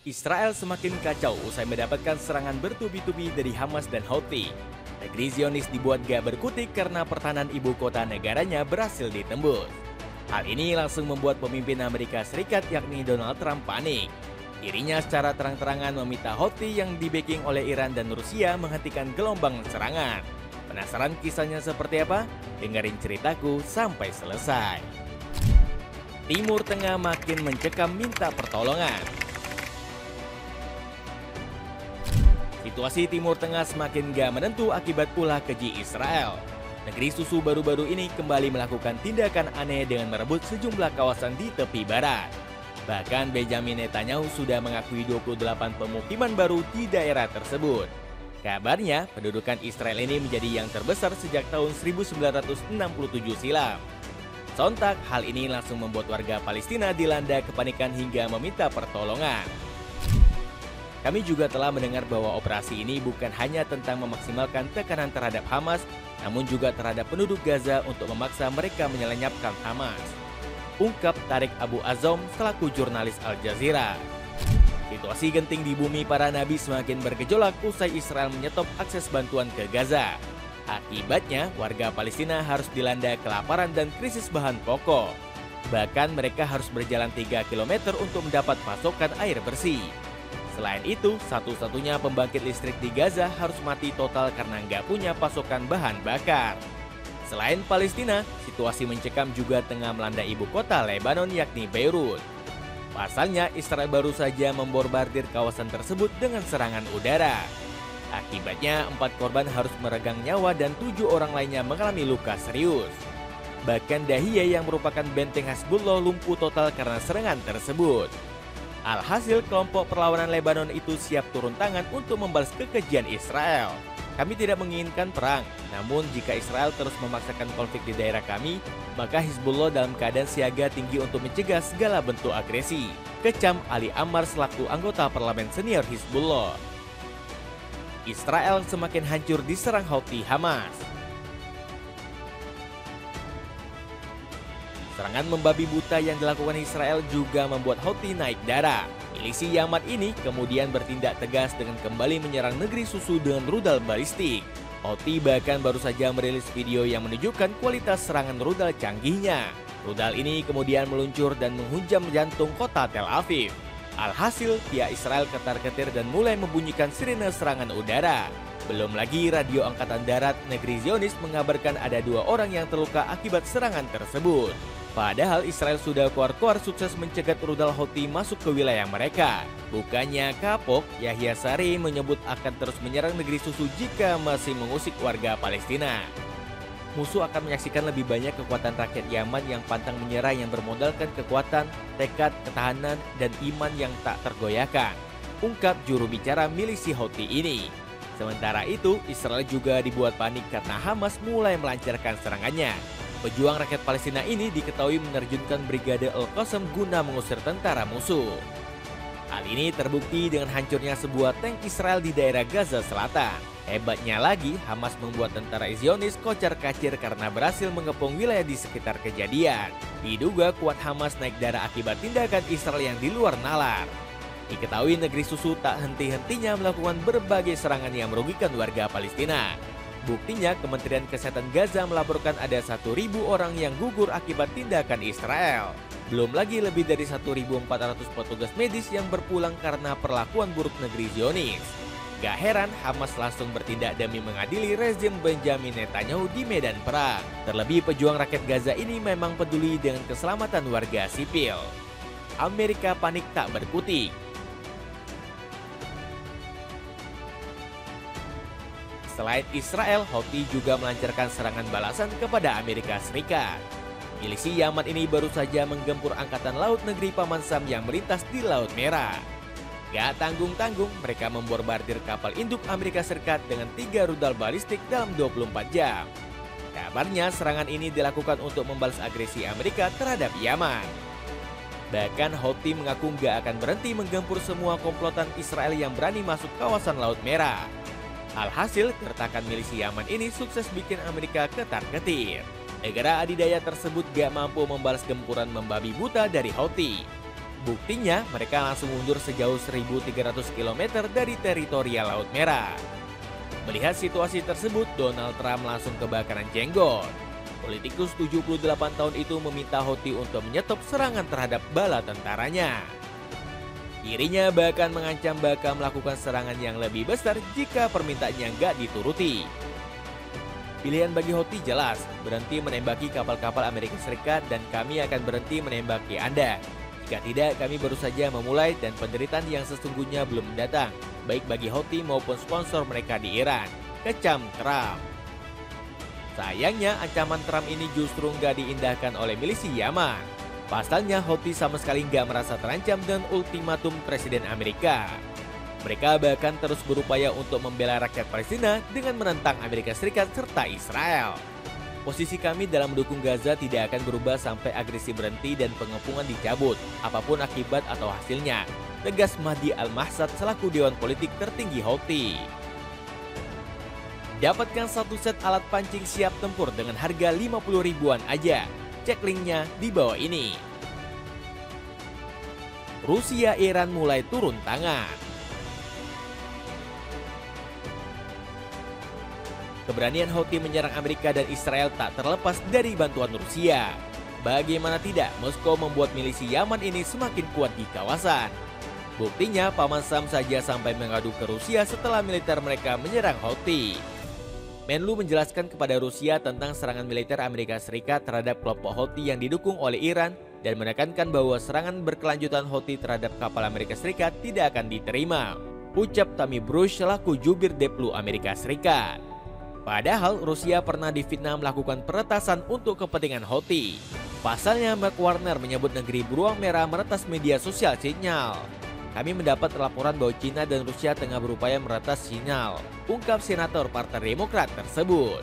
Israel semakin kacau usai mendapatkan serangan bertubi-tubi dari Hamas dan Houthi. Negeri Zionis dibuat gak berkutik karena pertahanan ibu kota negaranya berhasil ditembus. Hal ini langsung membuat pemimpin Amerika Serikat yakni Donald Trump panik. Dirinya secara terang-terangan meminta Houthi yang di-backing oleh Iran dan Rusia menghentikan gelombang serangan. Penasaran kisahnya seperti apa? Dengerin ceritaku sampai selesai. Timur Tengah makin mencekam minta pertolongan. Situasi Timur Tengah semakin gak menentu akibat ulah keji Israel. Negeri susu baru-baru ini kembali melakukan tindakan aneh dengan merebut sejumlah kawasan di tepi barat. Bahkan Benjamin Netanyahu sudah mengakui 28 pemukiman baru di daerah tersebut. Kabarnya, pendudukan Israel ini menjadi yang terbesar sejak tahun 1967 silam. Sontak, hal ini langsung membuat warga Palestina dilanda kepanikan hingga meminta pertolongan. Kami juga telah mendengar bahwa operasi ini bukan hanya tentang memaksimalkan tekanan terhadap Hamas, namun juga terhadap penduduk Gaza untuk memaksa mereka menyelenyapkan Hamas. Ungkap Tarik Abu Azom selaku jurnalis Al Jazeera. Situasi genting di bumi para nabi semakin bergejolak usai Israel menyetop akses bantuan ke Gaza. Akibatnya, warga Palestina harus dilanda kelaparan dan krisis bahan pokok. Bahkan mereka harus berjalan 3 km untuk mendapat pasokan air bersih. Selain itu, satu-satunya pembangkit listrik di Gaza harus mati total karena nggak punya pasokan bahan bakar. Selain Palestina, situasi mencekam juga tengah melanda ibu kota Lebanon yakni Beirut. Pasalnya, Israel baru saja membombardir kawasan tersebut dengan serangan udara. Akibatnya, 4 korban harus meregang nyawa dan 7 orang lainnya mengalami luka serius. Bahkan Dahiyeh yang merupakan benteng Hezbollah lumpuh total karena serangan tersebut. Alhasil, kelompok perlawanan Lebanon itu siap turun tangan untuk membalas kekejian Israel. Kami tidak menginginkan perang, namun jika Israel terus memaksakan konflik di daerah kami, maka Hizbullah dalam keadaan siaga tinggi untuk mencegah segala bentuk agresi. Kecam Ali Ammar selaku anggota parlemen senior Hizbullah. Israel semakin hancur diserang Houthi Hamas. Serangan membabi buta yang dilakukan Israel juga membuat Houthi naik darah. Milisi Yaman ini kemudian bertindak tegas dengan kembali menyerang negeri susu dengan rudal balistik. Houthi bahkan baru saja merilis video yang menunjukkan kualitas serangan rudal canggihnya. Rudal ini kemudian meluncur dan menghujam jantung kota Tel Aviv. Alhasil, pihak Israel ketar-ketir dan mulai membunyikan sirene serangan udara. Belum lagi radio angkatan darat negeri Zionis mengabarkan ada 2 orang yang terluka akibat serangan tersebut. Padahal Israel sudah keluar-keluar sukses mencegat rudal Houthi masuk ke wilayah mereka. Bukannya kapok, Yahya Sari menyebut akan terus menyerang negeri susu jika masih mengusik warga Palestina. Musuh akan menyaksikan lebih banyak kekuatan rakyat Yaman yang pantang menyerah yang bermodalkan kekuatan, tekad, ketahanan, dan iman yang tak tergoyahkan. Ungkap juru bicara milisi Houthi ini. Sementara itu, Israel juga dibuat panik karena Hamas mulai melancarkan serangannya. Pejuang rakyat Palestina ini diketahui menerjunkan Brigade Al-Qassam guna mengusir tentara musuh. Hal ini terbukti dengan hancurnya sebuah tank Israel di daerah Gaza Selatan. Hebatnya lagi, Hamas membuat tentara Zionis kocar-kacir karena berhasil mengepung wilayah di sekitar kejadian. Diduga kuat Hamas naik darah akibat tindakan Israel yang di luar nalar. Diketahui negeri susu tak henti-hentinya melakukan berbagai serangan yang merugikan warga Palestina. Buktinya, Kementerian Kesehatan Gaza melaporkan ada 1.000 orang yang gugur akibat tindakan Israel. Belum lagi lebih dari 1.400 petugas medis yang berpulang karena perlakuan buruk negeri Zionis. Gak heran Hamas langsung bertindak demi mengadili rezim Benjamin Netanyahu di medan perang. Terlebih pejuang rakyat Gaza ini memang peduli dengan keselamatan warga sipil. Amerika panik tak berkutik. Selain Israel, Houthi juga melancarkan serangan balasan kepada Amerika Serikat. Milisi Yaman ini baru saja menggempur angkatan laut negeri Paman Sam yang melintas di Laut Merah. Gak tanggung-tanggung, mereka membombardir kapal induk Amerika Serikat dengan 3 rudal balistik dalam 24 jam. Kabarnya serangan ini dilakukan untuk membalas agresi Amerika terhadap Yaman. Bahkan Houthi mengaku gak akan berhenti menggempur semua komplotan Israel yang berani masuk kawasan Laut Merah. Alhasil, gertakan milisi Yaman ini sukses bikin Amerika ketar-ketir. Negara adidaya tersebut gak mampu membalas gempuran membabi buta dari Houthi. Buktinya, mereka langsung mundur sejauh 1.300 km dari teritorial Laut Merah. Melihat situasi tersebut, Donald Trump langsung kebakaran jenggot. Politikus 78 tahun itu meminta Houthi untuk menyetop serangan terhadap bala tentaranya. Dirinya bahkan mengancam bakal melakukan serangan yang lebih besar jika permintaannya nggak dituruti. Pilihan bagi Houthi jelas, berhenti menembaki kapal-kapal Amerika Serikat dan kami akan berhenti menembaki Anda. Jika tidak, kami baru saja memulai dan penderitaan yang sesungguhnya belum datang, baik bagi Houthi maupun sponsor mereka di Iran, kecam Trump. Sayangnya, ancaman Trump ini justru nggak diindahkan oleh milisi Yaman. Pasalnya, Houthi sama sekali nggak merasa terancam dengan ultimatum Presiden Amerika. Mereka bahkan terus berupaya untuk membela rakyat Palestina dengan menentang Amerika Serikat serta Israel. Posisi kami dalam mendukung Gaza tidak akan berubah sampai agresi berhenti dan pengepungan dicabut, apapun akibat atau hasilnya, tegas Mahdi Al-Mahsad selaku Dewan Politik tertinggi Houthi. Dapatkan satu set alat pancing siap tempur dengan harga 50 ribuan aja. Cek linknya di bawah ini. Rusia Iran mulai turun tangan. Keberanian Houthi menyerang Amerika dan Israel tak terlepas dari bantuan Rusia. Bagaimana tidak, Moskow membuat milisi Yaman ini semakin kuat di kawasan. Buktinya, Paman Sam saja sampai mengadu ke Rusia setelah militer mereka menyerang Houthi. Menlu menjelaskan kepada Rusia tentang serangan militer Amerika Serikat terhadap kelompok Houthi yang didukung oleh Iran dan menekankan bahwa serangan berkelanjutan Houthi terhadap kapal Amerika Serikat tidak akan diterima, ucap Tammy Bruce selaku jubir Deplu Amerika Serikat. Padahal Rusia pernah difitnah melakukan peretasan untuk kepentingan Houthi. Pasalnya, Mark Warner menyebut negeri beruang merah meretas media sosial Sinyal. Kami mendapat laporan bahwa Cina dan Rusia tengah berupaya meretas Sinyal, ungkap senator Partai Demokrat tersebut.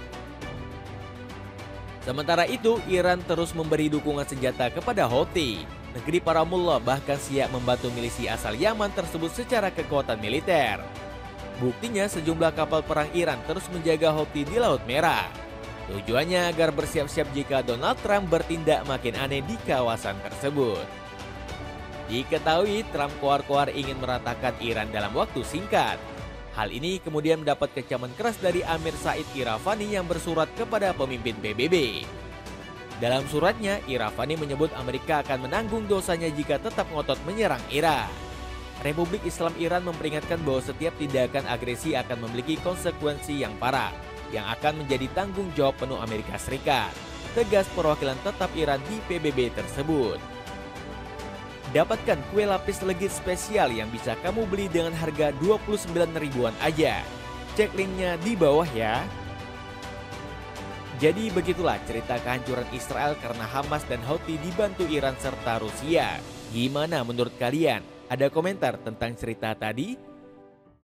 Sementara itu, Iran terus memberi dukungan senjata kepada Houthi. Negeri para mullah bahkan siap membantu milisi asal Yaman tersebut secara kekuatan militer. Buktinya, sejumlah kapal perang Iran terus menjaga Houthi di Laut Merah. Tujuannya agar bersiap-siap jika Donald Trump bertindak makin aneh di kawasan tersebut. Diketahui Trump koar-koar ingin meratakan Iran dalam waktu singkat. Hal ini kemudian mendapat kecaman keras dari Amir Said Iravani yang bersurat kepada pemimpin PBB. Dalam suratnya, Iravani menyebut Amerika akan menanggung dosanya jika tetap ngotot menyerang Iran. Republik Islam Iran memperingatkan bahwa setiap tindakan agresi akan memiliki konsekuensi yang parah, yang akan menjadi tanggung jawab penuh Amerika Serikat, tegas perwakilan tetap Iran di PBB tersebut. Dapatkan kue lapis legit spesial yang bisa kamu beli dengan harga 29 ribuan aja. Cek linknya di bawah ya. Jadi begitulah cerita kehancuran Israel karena Hamas dan Houthi dibantu Iran serta Rusia. Gimana menurut kalian? Ada komentar tentang cerita tadi?